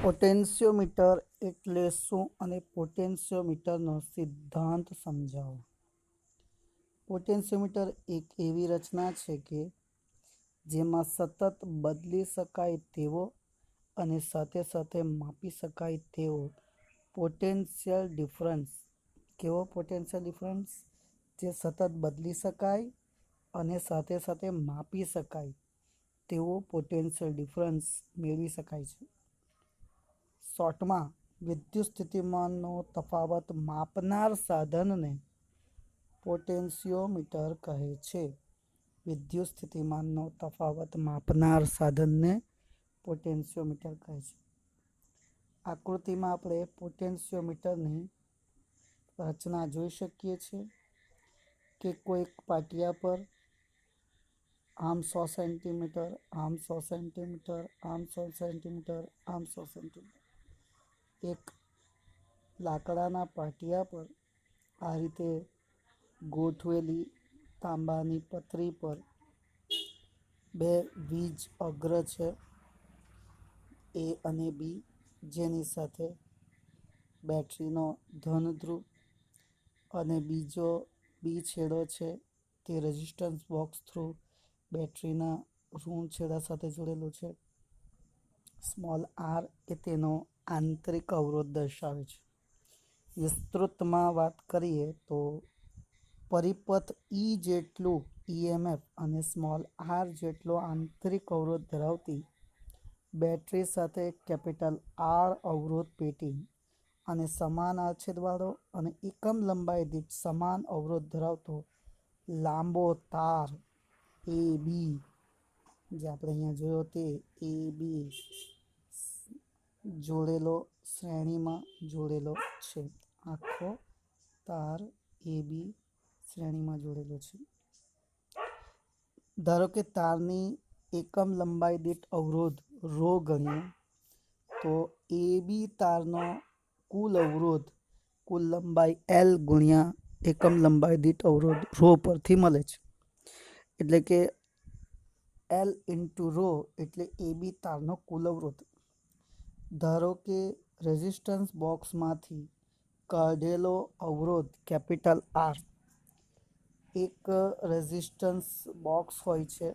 Potentiometer એટલે શું અને પોટેન્શિયોમીટરનો સિદ્ધાંત સમજાવો। પોટેન્શિયોમીટર એક એવી રચના છે કે જેમાં સતત બદલી શકાય તેવો અને સાથે સાથે માપી શકાય તેવો પોટેન્શિયલ ડિફરન્સ કેવો પોટેન્શિયલ ડિફરન્સ જે સતત બદલી શકાય અને સાથે સાથે માપી શકાય તેવો પોટેન્શિયલ ડિફરન્સ મેળવી શકાય છે। શોર્ટમાં વિદ્યુત સ્થિતિમાનનો તફાવત માપનાર સાધનને પોટેન્શિયોમીટર કહે છે। વિદ્યુત સ્થિતિમાનનો તફાવત માપનાર સાધનને પોટેન્શિયોમીટર કહે છે। આકૃતિમાં આપણે પોટેન્શિયોમીટરની રચના જોઈ શકીએ છીએ કે કોઈક પાટિયા પર આમ 100 સેન્ટીમીટર, આમ 100 સેન્ટીમીટર, આમ 100 સેન્ટીમીટર, આમ 100 સેન્ટીમીટર એક લાકડાના પાટિયા પર આ રીતે ગોઠવેલી તાંબાની પતરી પર બે વીજ અગ્ર છે એ અને બી, જેની સાથે બેટરીનો ધન ધ્રુવ અને બીજો બી છેડો છે તે રેઝિસ્ટન્સ બોક્સ થ્રુ બેટરીના ઋણ છેડા સાથે જોડેલો છે। સ્મોલ આર એ તેનો આંતરિક અવરોધ દર્શાવે છે। વિસ્તૃતમાં વાત કરીએ તો પરિપથ ઈ જેટલું ઈએમએફ અને સ્મોલ આર જેટલો આંતરિક અવરોધ ધરાવતી બેટરી સાથે કેપિટલ આર અવરોધ પેટી અને સમાન આછેદવાળો અને એકમ લંબાઈ દીઠ સમાન અવરોધ ધરાવતો લાંબો તાર એ બી, જે આપણે અહીંયા જોયો તે એ બી જોડેલો શ્રેણીમાં જોડેલો છે। આખો તાર એ બી શ્રેણીમાં જોડેલો છે। ધારો કે તારની એકમ લંબાઈ દીઠ અવરોધ રો ગણીએ તો એ બી તારનો કુલ અવરોધ કુલ લંબાઈ એલ ગુણ્યા એકમ લંબાઈ દીઠ અવરોધ રો પરથી મળે છે। એટલે કે એલ ઇન્ટુ રો એટલે એ બી તારનો કુલ અવરોધ। ધારો કે રેઝિસ્ટન્સ બોક્સમાંથી કાઢેલો અવરોધ કેપિટલ આર, એક રેઝિસ્ટન્સ બોક્સ હોય છે,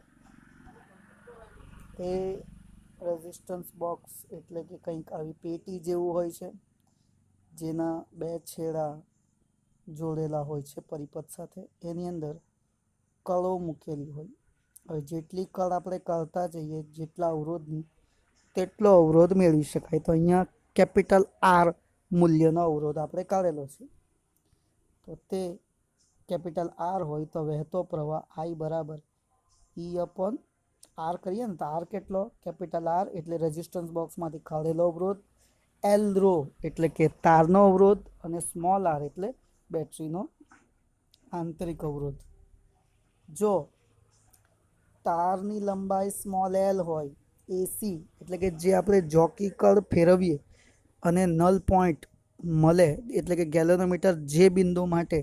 એ રેઝિસ્ટન્સ બોક્સ એટલે કે કંઈક આવી પેટી જેવું હોય છે જેના બે છેડા જોડેલા હોય છે પરિપથ સાથે, એની અંદર કળો મૂકેલી હોય। હવે જેટલી કળ આપણે કાઢતા જઈએ જેટલા અવરોધની તેટલો અવરોધ મેળવી શકાય। તો અહીંયા કેપિટલ આર મૂલ્યનો અવરોધ આપણે કાઢેલો છે, તો તે કેપિટલ આર હોય તો વહેતો પ્રવાહ આઈ બરાબર ઈ અપોન આર કરીએ ને તો આર કેટલો, કેપિટલ આર એટલે રેઝિસ્ટન્સ બોક્સમાંથી કાઢેલો અવરોધ, એલ રો એટલે કે તારનો અવરોધ અને સ્મોલ આર એટલે બેટરીનો આંતરિક અવરોધ। જો તારની લંબાઈ સ્મોલ એલ હોય, એસી એટલે કે જે આપણે જોકી કળ ફેરવીએ અને નલ પોઈન્ટ મળે એટલે કે ગેલેનોમીટર જે બિંદુ માટે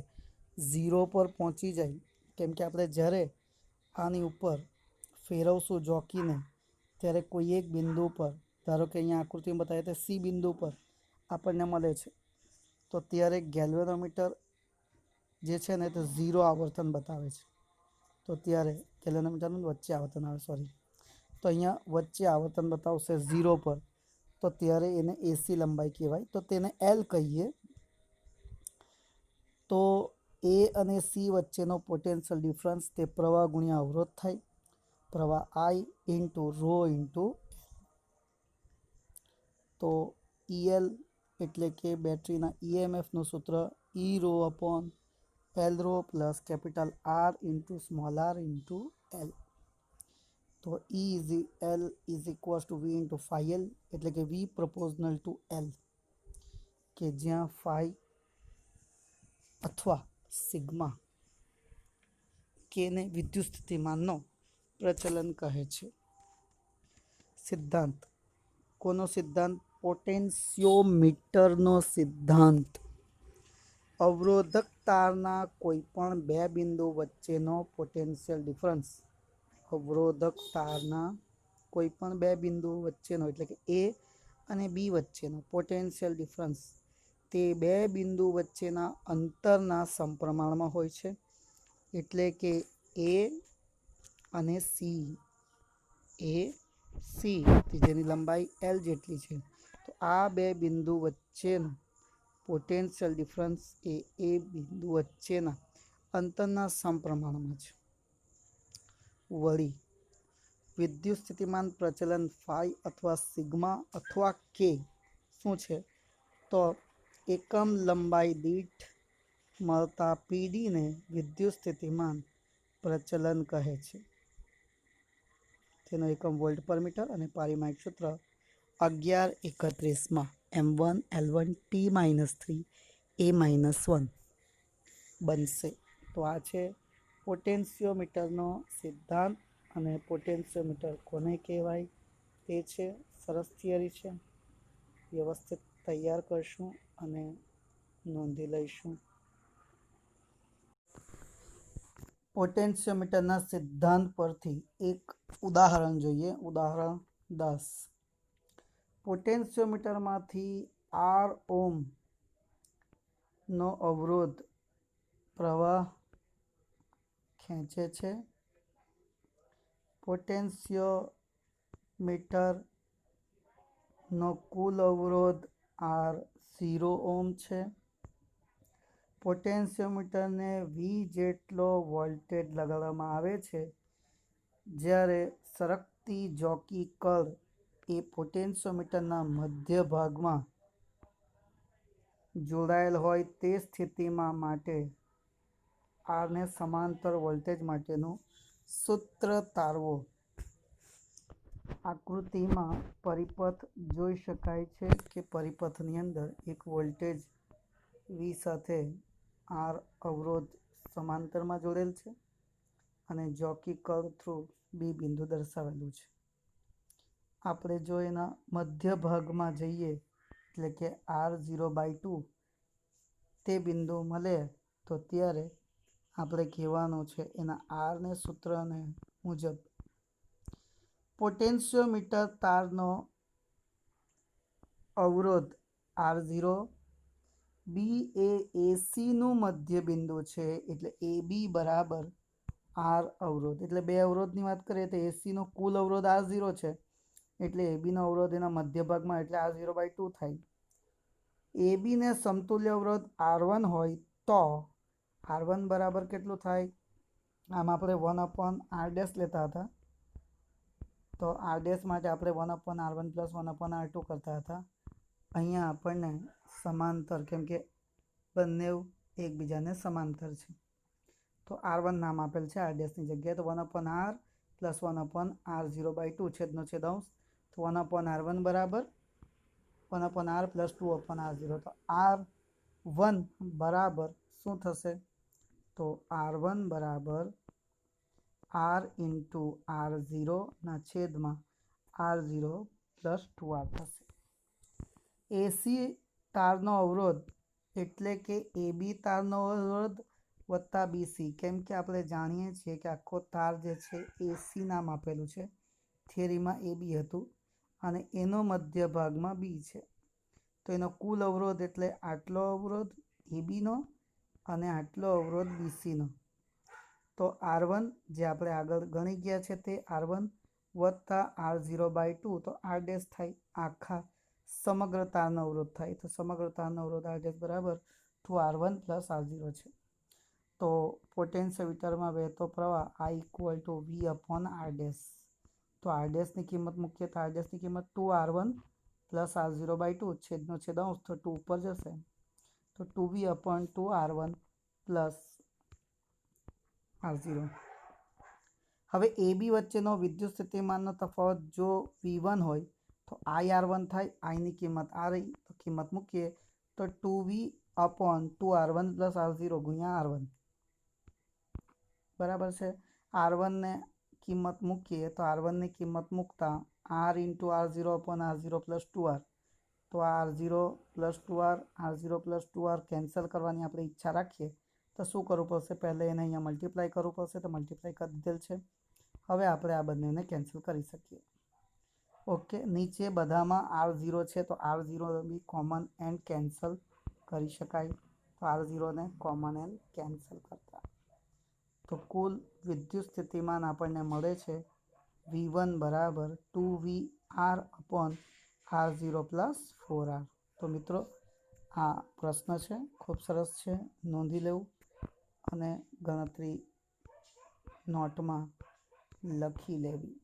0 પર પહોંચી જાય, કેમ કે આપણે જ્યારે આની ઉપર ફેરવશું જોકીને ત્યારે કોઈ એક બિંદુ પર, ધારો કે અહીંયા આકૃતિમાં બતાવીએ તો સી બિંદુ પર આપણને મળે છે, તો ત્યારે ગેલ્વેનોમીટર જે છે ને તે 0 આવર્તન બતાવે છે। તો ત્યારે ગેલ્વેનોમીટરનું વચ્ચે આવર્તન આવે, સોરી, તો અહીંયા વચ્ચે આવર્તન બતાવશે 0 પર, તો ત્યારે એને એસી લંબાઈ કહેવાય, તો તેને એલ કહીએ। તો એ અને સી વચ્ચેનો પોટેન્શિયલ ડિફરન્સ તે પ્રવાહ ગુણ્યા અવરોધ થાય, પ્રવાહ આઈ ઇન્ટુ રો ઇન્ટુ, તો ઈએલ એટલે કે બેટરીના ઈએમએફનું સૂત્ર E rho upon L rho plus capital R into small R into L. તો L is equals to V into phi L એટલે કે વી પ્રપોઝનલ ટુ એલ, કે જ્યાં ફાઈ અથવા સિગ્મા કેને વિદ્યુત સ્થિતિમાનનો પ્રચલન કહે છે। સિદ્ધાંત કોનો સિદ્ધાંત? પોટેન્શિયોમીટરનો સિદ્ધાંત। અવરોધક તારના કોઈપણ બે બિંદુ વચ્ચેનો પોટેન્શિયલ ડિફરન્સ, અવરોધક તારના કોઈપણ બે બિંદુ વચ્ચેનો એટલે કે એ અને બી વચ્ચેનો પોટેન્શિયલ ડિફરન્સ તે બે બિંદુ વચ્ચેના અંતરના સમપ્રમાણમાં હોય છે, એટલે કે એ અને સી, એ સી જેની લંબાઈ એલ જેટલી છે. તો આ બે બિંદુ વચ્ચેનો પોટેન્શિયલ ડિફરન્સ એ બિંદુ વચ્ચેના અંતરના સમપ્રમાણમાં છે. વળી વિદ્યુત સ્થિતિમાન પ્રચલન ફાઈ અથવા સિગ્મા અથવા કે શું છે, તો એકમ લંબાઈ દીઠ મળતા પીડીને વિદ્યુત સ્થિતિમાન પ્રચલન કહે છે. તેનો એકમ વોલ્ટ પર મીટર અને પારિમાણિક સૂત્ર 1131માં M1 L1 T-3 A-1 બનશે. તો આ છે પોટેન્શિયોમીટરનો સિદ્ધાંત. અને પોટેન્શિયોમીટર કોને કહેવાય તે છે. સરસ થિયરી છે, વ્યવસ્થિત તૈયાર કરશું અને નોંધી લઈશું. પોટેન્શિયોમીટરના સિદ્ધાંત પરથી એક ઉદાહરણ જોઈએ. ઉદાહરણ 10. પોટેન્શિયોમીટરમાંથી R ઓહ્મ નો અવરોધ પ્રવાહ ખેંચે છે. પોટેન્શિયોમીટરનો કુલ અવરોધ R0 ઓહ્મ છે. પોટેન્શિયોમીટરને V જેટલો વોલ્ટેજ લગાડવામાં આવે છે. જ્યારે સરકતી જોકી કળ એ પોટેન્શિયોમીટરના મધ્ય ભાગમાં જોડાયેલ હોય તે સ્થિતિમાં માટે આરને સમાંતર વોલ્ટેજ માટેનું સૂત્ર તારવો. આકૃતિમાં પરિપથ જોઈ શકાય છે કે પરિપથની અંદર એક વોલ્ટેજ V સાથે R અવરોધ સમાંતરમાં જોડેલ છે અને જોકી કળ થ્રુ બી બિંદુ દર્શાવેલું છે. આપણે જો એના મધ્ય ભાગમાં જઈએ એટલે કે R0/2 તે બિંદુ મળે તો ત્યારે આપણે કહેવાનું છે એના આરને સૂત્રને મુજબ પોટેન્શિયોમીટર તારનો અવરોધ R0, બી એ એસીનું મધ્ય બિંદુ છે એટલે AB બરાબર R અવરોધ. એટલે બે અવરોધની વાત કરીએ તો એસીનો કુલ અવરોધ R0 છે એટલે એબીનો અવરોધ એના મધ્ય ભાગમાં એટલે R0/2 થાય. એબીને સમતુલ્ય અવરોધ R1 હોય તો R1 બરાબર કેટલું થાય? આમ આપણે 1/R' લેતા હતા તો R' માટે આપણે 1/R1 + 1/R2 કરતા હતા. અહીંયા આપણને સમાંતર, કેમ કે બંને એકબીજાને સમાંતર છે તો R1 નામ આપેલ છે R' ની જગ્યાએ. તો 1/R + 1/R0/2 છેદનો છેદ અંશ. તો 1/R1 બરાબર 1/R + 2/R0. તો R1 બરાબર શું થશે? તો R1 બરાબર R × R0 ના છેદમાં R0 + 2R થશે. એસી તારનો અવરોધ એટલે કે AB તારનો અવરોધ વત્તા BC, કેમ કે આપણે જાણીએ છીએ કે આખો તાર જે છે એસી નામ આપેલું છે, થિયરીમાં AB હતું અને એનો મધ્ય ભાગમાં B છે. તો એનો કુલ અવરોધ એટલે આટલો અવરોધ ABનો અને આટલો અવરોધ BCનો. તો R1 જે આપણે આગળ ગણી ગયા છે તે R1 વત્તા R0/2 તો R' થાય. આખા સમગ્ર તારનો અવરોધ થાય તો સમગ્ર તારનો અવરોધ R' બરાબર 2R1 + R0 છે. તો પોટેન્શિયોમીટરમાં વહેતો પ્રવાહ I = V/R'. તો R' કિંમત મૂકીએ તો R' કિંમત 2R1 + R0/2 છેદનો છેદ અંશ તો 2 ઉપર જશે તો 2V/2R1 + R0. હવે AB વચ્ચેનો વિદ્યુત સ્થિતિમાનનો તફાવત જો V1 હોય તો IR1 થાય. Iની કિંમત આ રહી તો કિંમત મૂકીએ તો 2V/2R1 + R0 × R1 બરાબર છે. R1ને કિંમત મૂકીએ તો R1ની કિંમત મૂકતા R × R0/R0 + 2R. તો R0 + 2R, R0 + 2R cancel કરવાની આપણે ઈચ્છા રાખીએ તો શું કરવું પડશે? પહેલાં એને અહીંયા મલ્ટીપ્લાય કરવું પડશે તો મલ્ટીપ્લાય કરી દીધેલ છે. હવે આપણે આ બંનેને કેન્સલ કરી શકીએ. ઓકે, નીચે બધામાં R0 છે તો R0 B common and cancel કરી શકાય, તો R0 ને કોમન એન્ડ કેન્સલ કરતા તો કુલ વિદ્યુત સ્થિતિમાન આપણને મળે છે V1 બરાબર 2VR upon R0 plus 4R. તો મિત્રો આ પ્રશ્ન છે, ખૂબ સરસ છે, નોંધી લેવું અને ગણતરી નોટમાં લખી લેવી.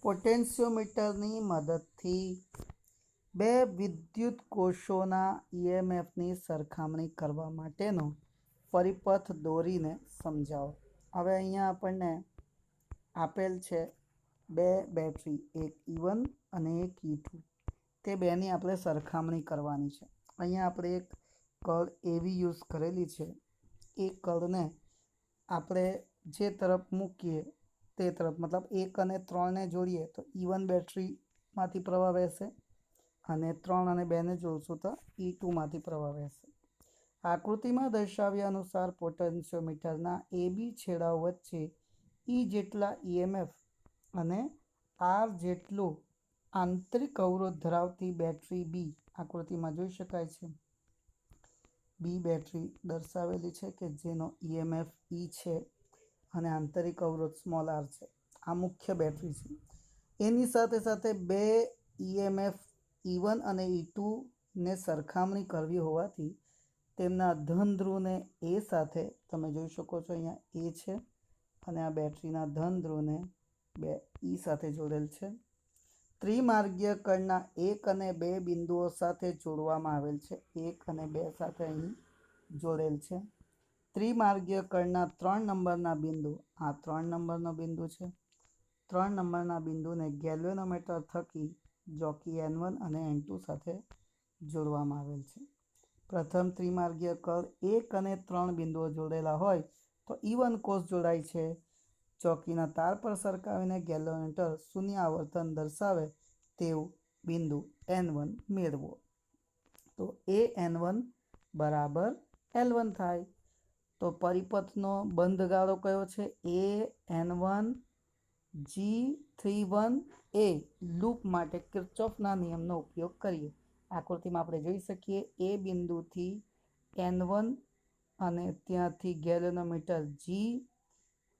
પોટેન્શિયોમીટરની મદદથી બે વિદ્યુત કોષોના EMFની સરખામણી કરવા માટેનો પરિપથ દોરીને સમજાવો. હવે અહીંયા આપણને આપેલ છે બે બેટરી, એક E1 અને એક E2. તે બેની આપણે સરખામણી કરવાની છે. અહીંયા આપણે એક કળ એવી યુઝ કરેલી છે, એ કળને આપણે જે તરફ મૂકીએ તે તરફ, મતલબ 1 અને 3ને જોડીએ તો E1 બેટરીમાંથી પ્રવાહ વહેશે અને 3 અને 2ને જોડશું તો E2માંથી પ્રવાહ વહેશે. આકૃતિમાં દર્શાવ્યા અનુસાર પોટેન્શિયોમીટરના AB છેડાઓ વચ્ચે E જેટલા EMF અને R જેટલું આંતરિક અવરોધ ધરાવતી બેટરી B આકૃતિમાં જોઈ શકાય છે. B બેટરી દર્શાવેલી છે કે જેનો EMF E છે અને આંતરિક અવરોધ સ્મોલ r છે. આ મુખ્ય બેટરી છે. એની સાથે સાથે બે EMF E1 અને E2ને સરખામણી કરવી હોવાથી તેમના ધન ધ્રુવને A સાથે, તમે જોઈ શકો છો અહીંયા A છે અને આ બેટરીના ધન ધ્રુવને બે E સાથે જોડેલ છે. ત્રિમાર્ગીય કળના 1 અને 2 બિંદુઓ સાથે જોડવામાં આવેલ છે. 1 અને 2 સાથે અહીં જોડેલ છે. ત્રિમાર્ગીય કળના 3 નંબરના બિંદુ, આ 3 નંબરનો બિંદુ છે. 3 નંબરના બિંદુને ગેલ્વેનોમીટર થકી જોકી N1 અને N2 સાથે જોડવામાં આવેલ છે. પ્રથમ ત્રિમાર્ગીય કળ 1 અને 3 બિંદુઓ જોડેલા હોય તો E1 કોષ જોડાય છે. ચોકીના તાર પર સરકાવીને ગેલ્વેનોમીટર શૂન્ય આવર્તન દર્શાવે તેવું બિંદુ N1 મેળવો. તો AN1 બરાબર L1 થાય. તો પરિપથનો બંધ ગાળો કયો છે? AN1 G31A. લૂપ માટે કિર્ચોફના નિયમનો ઉપયોગ કરીએ. આકૃતિમાં આપણે જોઈ શકીએ એ બિંદુથી N1 અને ત્યાંથી ગેલ્વેનોમીટર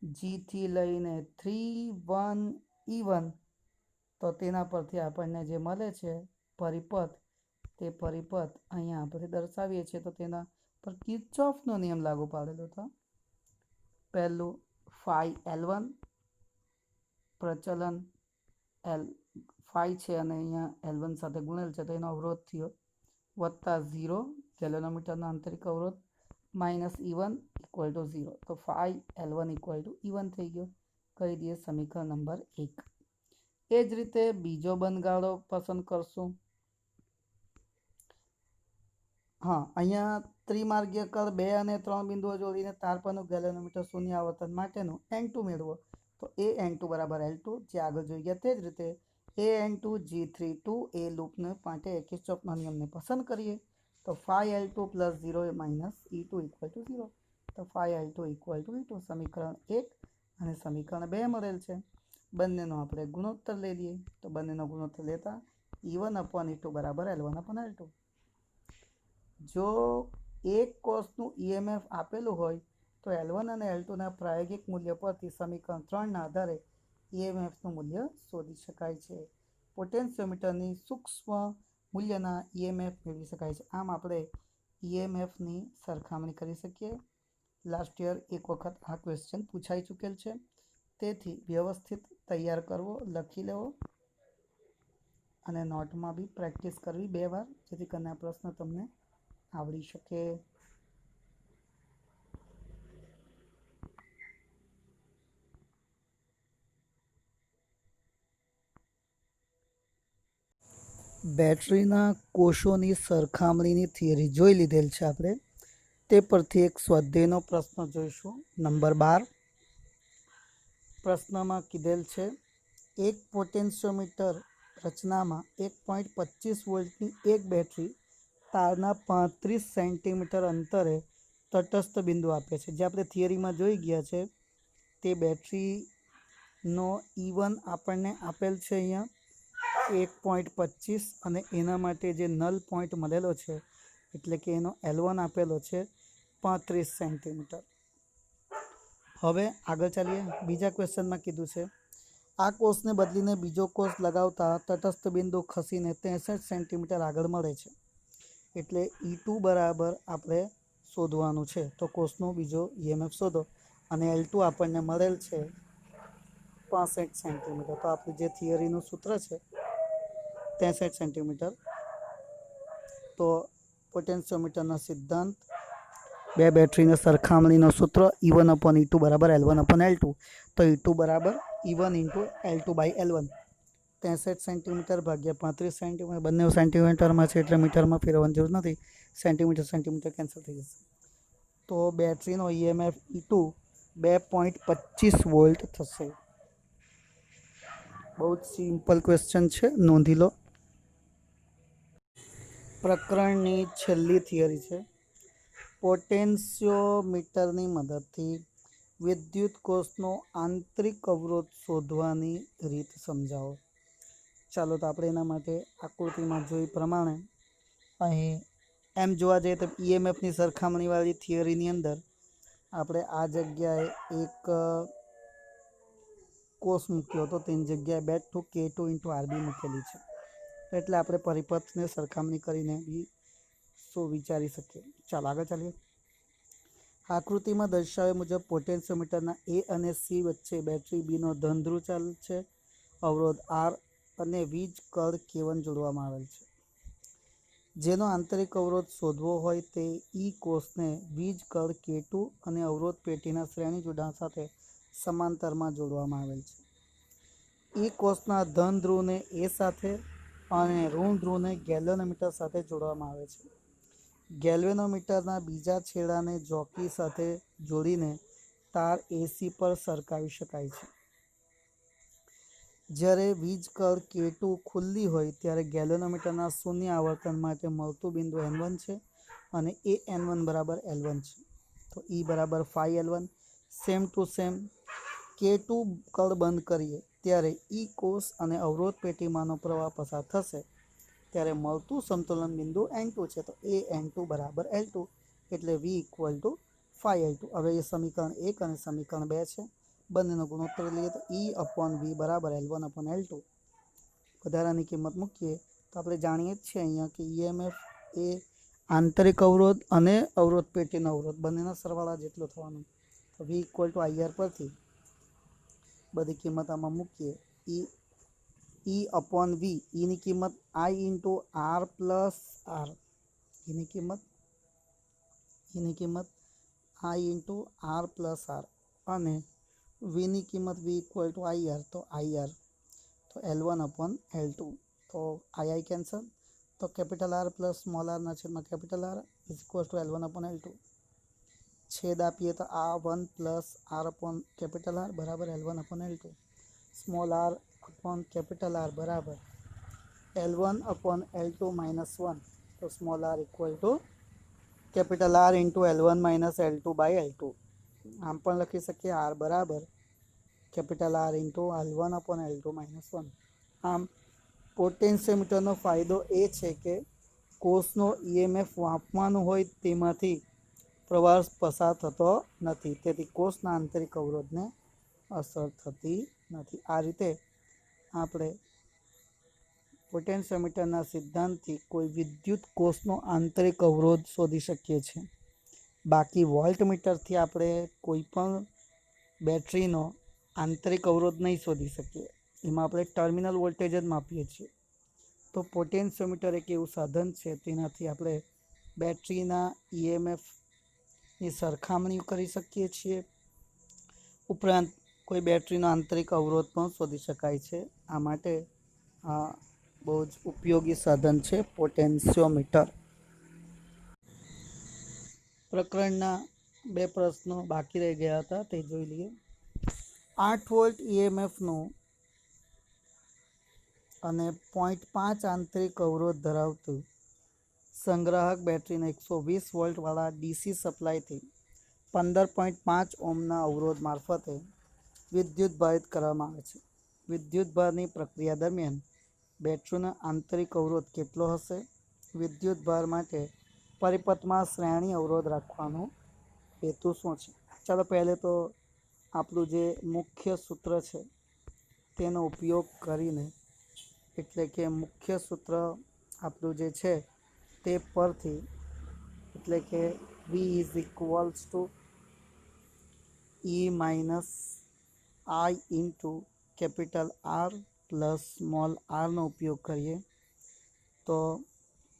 Gથી લઈને 31E1, તો તેના પરથી આપણને જે મળે છે પરિપથ, તે પરિપથ અહીંયા આપણે દર્શાવીએ છીએ. તો તેના પર કિર્ચોફનો નિયમ લાગુ પાડેલો હતો. પહેલું ફાઈ L1 પ્રચલન ફાઈ છે અને અહીંયા L1 સાથે ગુણેલ છે તો એનો અવરોધ થયો, વત્તા 0 ગેલ્વેનોમીટરનો આંતરિક અવરોધ, માઇનસ E1 ઇક્વલ ટુ 0. તો phi L1 equal to E1 થઈ ગયો. કહી દઈએ સમીકરણ નંબર 1. એ જ રીતે બીજો બંધ ગાળો પસંદ કરશું. હા, અહીંયા ત્રિમાર્ગીય કળ 2 અને 3 બિંદુઓ જોડીને તાર પરનું ગેલ્વેનોમીટર શૂન્ય આવર્તન માટેનું N2 મેળવો. તો AN2 બરાબર L2, જે આગળ જોઈ ગયા તે જ રીતે AN2 G32 એ લૂપને માટે કિર્ચોફના નિયમને પસંદ કરીએ તો phi L2 plus 0 minus E2 equal to 0. તો phi L2 equal to E2. સમીકરણ 1 અને સમીકરણ 2 મળેલ છે. બંનેનો આપણે ગુણોત્તર લઈ લઈએ. તો બંનેનો ગુણોત્તર લેતા E1 અપોન E2 બરાબર L1 અપોન L2. જો એક કોષનું EMF આપેલું હોય તો L1 અને L2ના પ્રાયોગિક મૂલ્ય પરથી સમીકરણ 3ના આધારે EMFનું મૂલ્ય શોધી શકાય છે. પોટેન્શિયોમીટરની સૂક્ષ્મ મૂલ્યના EMF મેળવી શકાય છે. આમ આપણે EMFની સરખામણી કરી શકીએ. લાસ્ટ યર એક વખત આ ક્વેશ્ચન પૂછાઈ ચૂકેલ છે. તેથી વ્યવસ્થિત તૈયાર કરવો, લખી લેવો અને નોટમાં બી પ્રેક્ટિસ કરવી 2 વાર, જેથી કરીને આ પ્રશ્ન તમને આવડી શકે. બેટરીના કોષોની સરખામણીની થિયરી જોઈ લીધેલ છે આપણે. તે પરથી એક સ્વાધ્યાયનો પ્રશ્ન જોઈશું. નંબર 12. પ્રશ્નમાં કીધેલ છે એક પોટેન્શિયોમીટર રચનામાં 1.25 વોલ્ટની એક બેટરી તારના 35 સેન્ટીમીટર અંતરે તટસ્થ બિંદુ આપે છે. જે આપણે થિયરીમાં જોઈ ગયા છે તે બેટરીનો E1 આપણને આપેલ છે અહીંયા 1.25 અને એના માટે જે નલ પોઈન્ટ મળેલો છે એટલે કે એનો L1 આપેલો છે 35 સેન્ટીમીટર. હવે આગળ ચાલીએ. બીજા ક્વેશ્ચનમાં કીધું છે આ કોષને બદલીને બીજો કોષ લગાવતા તટસ્થ બિંદુ ખસીને 63 સેન્ટીમીટર આગળ મળે છે. એટલે E2 બરાબર આપણે શોધવાનું છે. તો કોષનો બીજો EMF શોધો અને L2 આપણને મળેલ છે 65 સેન્ટીમીટર. તો આપણું જે થિયરીનું સૂત્ર છે 63 સેન્ટીમીટર. તો પોટેન્શિયોમીટરના સિદ્ધાંત બે બેટરીની સરખામણીનો સૂત્ર E1/E2 બરાબર L1/L2. તો E2 બરાબર E1 × L2/L1. 63 સેન્ટીમીટર ભાગ્યા 35 સેન્ટીમીટર બંને સેન્ટીમીટરમાં છે એટલે મીટરમાં ફેરવવાની જરૂર નથી. સેન્ટીમીટર કેન્સલ થઈ જશે. તો બેટરીનો EMF E2 2.25 વોલ્ટ થશે. બહુ જ સિમ્પલ ક્વેશ્ચન છે, નોંધી લો. પ્રકરણની છેલ્લી થિયરી છે પોટેન્શિયોમીટરની મદદથી વિદ્યુત કોષનો આંતરિક અવરોધ શોધવાની રીત સમજાવો. ચાલો તો આપણે એના માટે આકૃતિમાં જોઈ પ્રમાણે અહીં એમ જોવા જઈએ તો EMFની સરખામણીવાળી થિયરીની અંદર આપણે આ જગ્યાએ એક કોષ મૂક્યો હતો તેની જગ્યાએ બેટ ટુ K2 × RB મૂકેલી છે. એટલે આપણે પરિપથને સરખામણી કરીને બી શું વિચારી શકીએ. ચાલો આગળ ચાલીએ. આકૃતિમાં દર્શાવ્યા મુજબ પોટેન્શિયોમીટરના A અને C વચ્ચે બેટરી Bનો ધન ધ્રુવ ચાલ છે. અવરોધ R અને વીજ કળ K1 જોડવામાં આવેલ છે. જેનો આંતરિક અવરોધ શોધવો હોય તે E કોષને વીજ કળ K2 અને અવરોધ પેટીના શ્રેણી જોડાણ સાથે સમાંતરમાં જોડવામાં આવેલ છે. E કોષના ધન ધ્રુવને A સાથે અને ઋણ ધ્રુવને ગેલ્વેનોમીટર સાથે જોડવામાં આવે છે. ગેલ્વેનોમીટરના બીજા છેડાને જોકી સાથે જોડીને તાર AC પર સરકાવી શકાય છે. જ્યારે વીજ કળ K2 ખુલ્લી હોય ત્યારે ગેલ્વેનોમીટરના શૂન્ય આવર્તન માટે મળતું બિંદુ N1 છે અને એ N1 બરાબર L1 છે. તો E બરાબર phi L1. Same to same K2 કળ બંધ કરીએ ત્યારે E કોષ અને અવરોધ પેટીમાંનો પ્રવાહ પસાર થશે ત્યારે મળતું સંતુલન બિંદુ N2 છે. તો એ N2 બરાબર L2 એટલે V = phi L2. હવે એ સમીકરણ 1 અને સમીકરણ 2 છે. બંનેનો ગુણોત્તર લઈએ તો E/V બરાબર L1/L2. વધારાની કિંમત મૂકીએ તો આપણે જાણીએ જ છીએ અહીંયા કે EMF એ આંતરિક અવરોધ અને અવરોધ પેટીનો અવરોધ બંનેના સરવાળા જેટલો થવાનો. તો V = IR પરથી બધી કિંમત આમાં મૂકીએ. E/V એની કિંમત I × R પ્લસ R. એની કિંમત I × R પ્લસ R અને Vની કિંમત V = IR. તો IR તો L1/L2. તો I કેન્સલ. તો capital R plus small r ના છેદમાં કેપિટલ R = L1/L2. છેદ આપીએ તો આ 1 પ્લસ R/કેપિટલ R બરાબર L1/L2. Small r upon capital R બરાબર L1/L2 -1. તો small r = capital R × L1 - L2/L2. આમ પણ લખી શકીએ R બરાબર કેપિટલ R × L1/L2 -1. આમ પોટેન્શિયોમીટરનો ફાયદો એ છે કે કોષનો EMF માપવાનું હોય તેમાંથી પ્રવાહ પસાર થતો નથી. તેથી કોષના આંતરિક અવરોધને અસર થતી નથી. આ રીતે આપણે પોટેન્શિયોમીટરના સિદ્ધાંતથી કોઈ વિદ્યુત કોષનો આંતરિક અવરોધ શોધી શકીએ છીએ. બાકી વોલ્ટમીટરથી આપણે કોઈ પણ બેટરીનો આંતરિક અવરોધ નહીં શોધી શકીએ. એમાં આપણે ટર્મિનલ વોલ્ટેજ જ માપીએ છીએ. તો પોટેન્શિયોમીટર એક એવું સાધન છે તેનાથી આપણે બેટરીના EMFની સરખામણી કરી શકીએ છીએ. ઉપરાંત કોઈ બેટરીનો આંતરિક અવરોધ પણ શોધી શકાય છે. આ માટે આ બહુ જ ઉપયોગી સાધન છે પોટેન્શિયોમીટર. પ્રકરણના 2 પ્રશ્નો બાકી રહી ગયા હતા તે જોઈ લઈએ. 8 વોલ્ટ EMFનું અને 0.5 આંતરિક અવરોધ ધરાવતું સંગ્રાહક બેટરીને 120 વોલ્ટવાળા ડીસી સપ્લાયથી 15.5 ઓહ્મના અવરોધ મારફતે વિદ્યુત ભારિત કરવામાં આવે છે. વિદ્યુત ભારની પ્રક્રિયા દરમિયાન બેટરીનો આંતરિક અવરોધ કેટલો હશે? વિદ્યુત ભાર માટે પરિપથમાં શ્રેણી અવરોધ રાખવાનો હેતુ શું છે? ચાલો પહેલે તો આપણું જે મુખ્ય સૂત્ર છે તેનો ઉપયોગ કરીને, એટલે કે મુખ્ય સૂત્ર આપણું જે છે તે પરથી, એટલે કે V is equals to E minus I into capital R plus small આરનો ઉપયોગ કરીએ તો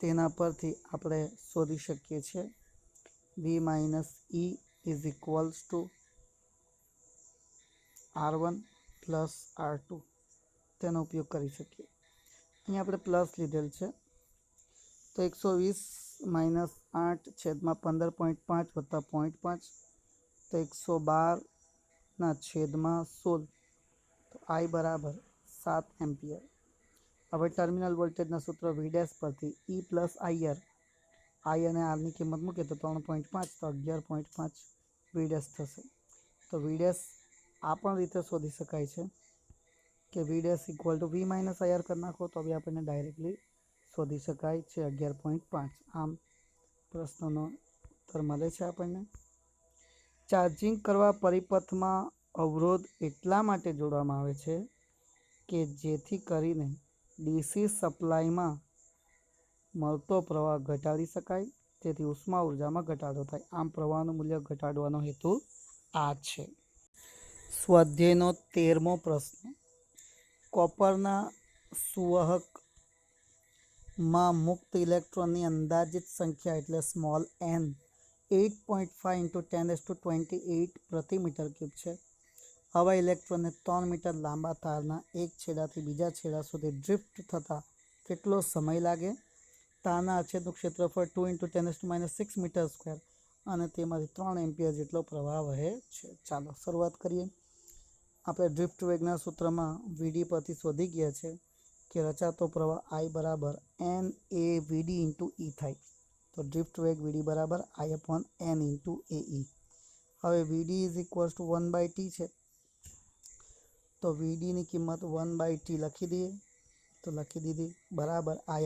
તેના પરથી આપણે શોધી શકીએ છીએ V minus E is equals two R1 plus R2, તેનો ઉપયોગ કરી શકીએ. અહીં આપણે પ્લસ લીધેલ છે તો 120 માઇનસ 8 છેદમાં 15.5 વત્તા 0.5 તો 112 છેદમાં 16, તો I બરાબર 7 એમ્પિયર. હવે ટર્મિનલ વોલ્ટેજના સૂત્ર V ડેશ પરથી E પ્લસ IR, I અને Rની કિંમત મૂકીએ તો 3.5 તો 11.5 V ડેશ થશે. તો V ડેશ આ પણ રીતે શોધી શકાય છે કે V dash equal to V minus IR કરી નાખો તો બી આપણને ડાયરેક્ટલી શોધી શકાય છે 11.5. આમ પ્રશ્નનો ઉત્તર મળે છે આપણને. ચાર્જિંગ કરવા પરિપથમાં અવરોધ એટલા માટે જોડવામાં આવે છે કે જેથી કરીને ડીસી સપ્લાયમાં મળતો પ્રવાહ ઘટાડી શકાય, તેથી ઉષ્મા ઉર્જામાં ઘટાડો થાય. આમ પ્રવાહનું મૂલ્ય ઘટાડવાનો હેતુ આ છે. સ્વાધ્યાયનો 13મો પ્રશ્ન. કોપરના સુવાહકમાં મુક્ત ઇલેક્ટ્રોનની અંદાજિત સંખ્યા એટલે સ્મોલ n 8.5 × 10⁻28 પ્રતિ મીટર ક્યુબ છે. આવા ઇલેક્ટ્રોનને 3 મીટર લાંબા તારના એક છેડાથી બીજા છેડા સુધી ડ્રિફ્ટ થતાં કેટલો સમય લાગે? તારના આછેદનું ક્ષેત્રફળ 2 × 10⁻6 મીટર સ્ક્વેર અને તેમાંથી 3 એમ્પિયર જેટલો પ્રવાહ વહે છે. ચાલો શરૂઆત કરીએ. આપણે ડ્રિફ્ટ વેગના સૂત્રમાં VD પરથી શોધી ગયા છે કે રચાતો પ્રવાહ I બરાબર NA VD ઇન્ટુ E થાય. તો ડ્રિફ્ટ વેગ VD બરાબર I/N ઇન્ટુ AE. હવે VD is equals two 1/T છે, તો VDની કિંમત 1/T લખી દઈએ, તો લખી દીધી બરાબર I/,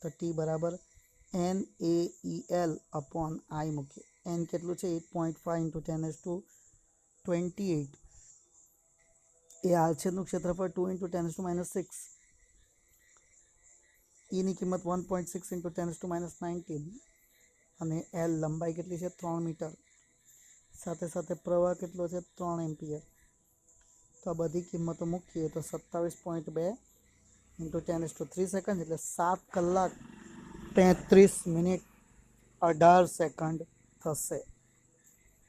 તો T બરાબર NaEL/I મૂકીએ. N કેટલું છે? 8.5 × 10⁻28. એ આછેદનું ક્ષેત્રફળ 2 × 10⁻6. Eની કિંમત 1.6 × 10⁻19 અને L લંબાઈ કેટલી છે? 3 મીટર. સાથે સાથે પ્રવાહ કેટલો છે? 3 એમ્પિયર. તો આ બધી કિંમતો મૂકીએ તો 27.2 × 10⁻³ સેકન્ડ એટલે 7 કલાક 33 મિનિટ 18 સેકન્ડ થશે.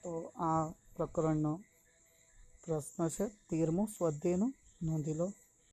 તો આ પ્રકરણનો પ્રશ્ન છે 13મો સ્વાધ્યાયનો, નોંધી લો.